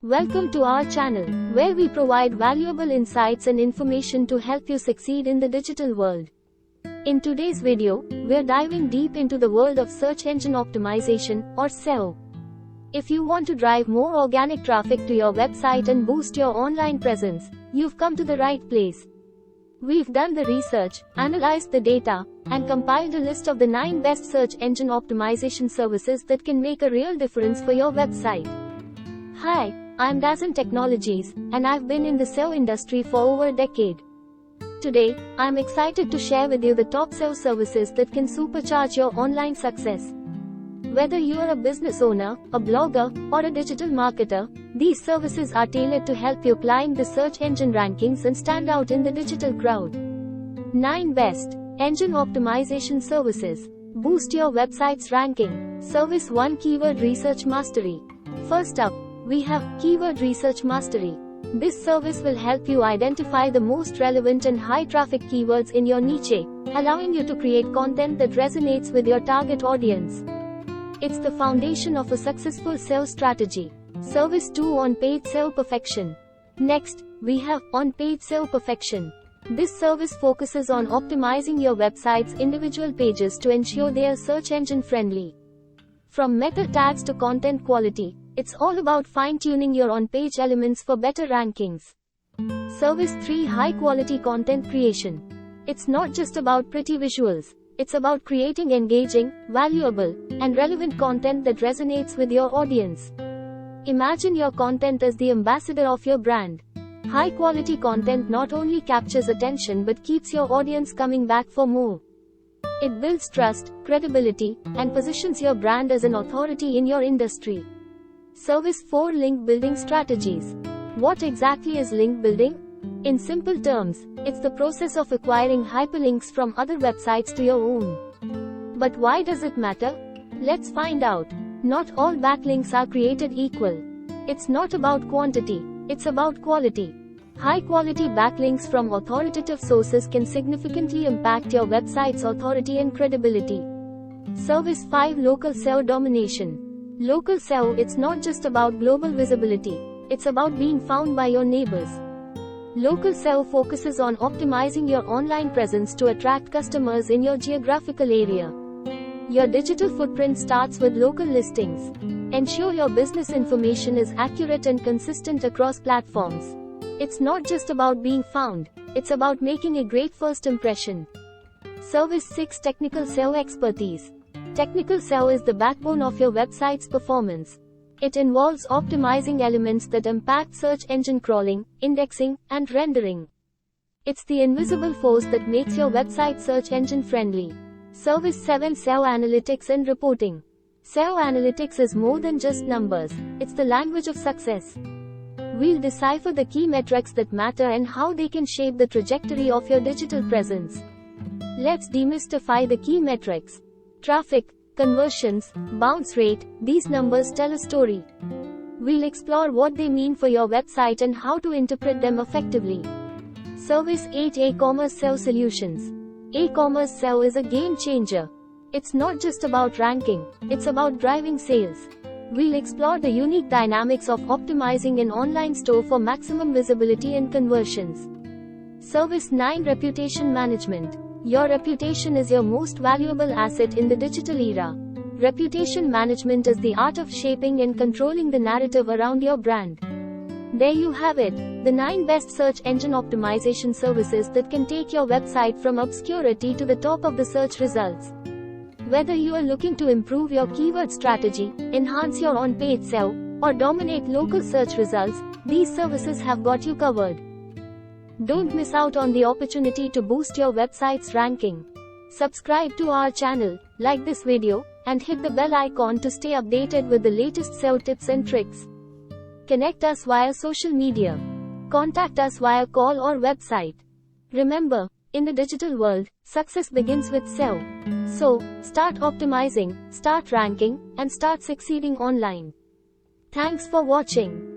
Welcome to our channel, where we provide valuable insights and information to help you succeed in the digital world. In today's video, we're diving deep into the world of search engine optimization, or SEO. If you want to drive more organic traffic to your website and boost your online presence, you've come to the right place. We've done the research, analyzed the data, and compiled a list of the 9 best search engine optimization services that can make a real difference for your website. Hi, I'm dazonntechnologies, Technologies, and I've been in the SEO industry for over a decade. Today, I'm excited to share with you the top SEO services that can supercharge your online success. Whether you're a business owner, a blogger, or a digital marketer, these services are tailored to help you climb the search engine rankings and stand out in the digital crowd. 9 Best Engine Optimization Services. Boost your website's ranking. Service 1. Keyword Research Mastery. First up, we have Keyword Research Mastery. This service will help you identify the most relevant and high-traffic keywords in your niche, allowing you to create content that resonates with your target audience. It's the foundation of a successful SEO strategy. Service 2. OnPage SEO Perfection. Next, we have OnPage SEO Perfection. This service focuses on optimizing your website's individual pages to ensure they are search engine friendly. From meta tags to content quality, it's all about fine-tuning your on-page elements for better rankings. Service 3. High-quality content creation. It's not just about pretty visuals. It's about creating engaging, valuable, and relevant content that resonates with your audience. Imagine your content as the ambassador of your brand. High-quality content not only captures attention but keeps your audience coming back for more. It builds trust, credibility, and positions your brand as an authority in your industry. Service 4. Link Building Strategies. What exactly is link building? In simple terms, it's the process of acquiring hyperlinks from other websites to your own. But why does it matter? Let's find out. Not all backlinks are created equal. It's not about quantity, it's about quality. High-quality backlinks from authoritative sources can significantly impact your website's authority and credibility. Service 5. Local SEO Domination. Local SEO, it's not just about global visibility, it's about being found by your neighbors. Local SEO focuses on optimizing your online presence to attract customers in your geographical area. Your digital footprint starts with local listings. Ensure your business information is accurate and consistent across platforms. It's not just about being found, it's about making a great first impression. Service 6. Technical SEO Expertise. Technical SEO is the backbone of your website's performance. It involves optimizing elements that impact search engine crawling, indexing, and rendering. It's the invisible force that makes your website search engine friendly. Service 7. SEO Analytics and Reporting. SEO Analytics is more than just numbers, it's the language of success. We'll decipher the key metrics that matter and how they can shape the trajectory of your digital presence. Let's demystify the key metrics. Traffic, conversions, bounce rate, these numbers tell a story. We'll explore what they mean for your website and how to interpret them effectively. Service 8. eCommerce SEO Solutions. eCommerce SEO is a game changer. It's not just about ranking, it's about driving sales. We'll explore the unique dynamics of optimizing an online store for maximum visibility and conversions. Service 9. Reputation Management. Your reputation is your most valuable asset in the digital era. Reputation management is the art of shaping and controlling the narrative around your brand. There you have it, the 9 best search engine optimization services that can take your website from obscurity to the top of the search results. Whether you are looking to improve your keyword strategy, enhance your on-page SEO, or dominate local search results, these services have got you covered. Don't miss out on the opportunity to boost your website's ranking. Subscribe to our channel, like this video, and hit the bell icon to stay updated with the latest SEO tips and tricks. Connect us via social media. Contact us via call or website. Remember, in the digital world, success begins with SEO. So, start optimizing, start ranking, and start succeeding online. Thanks for watching.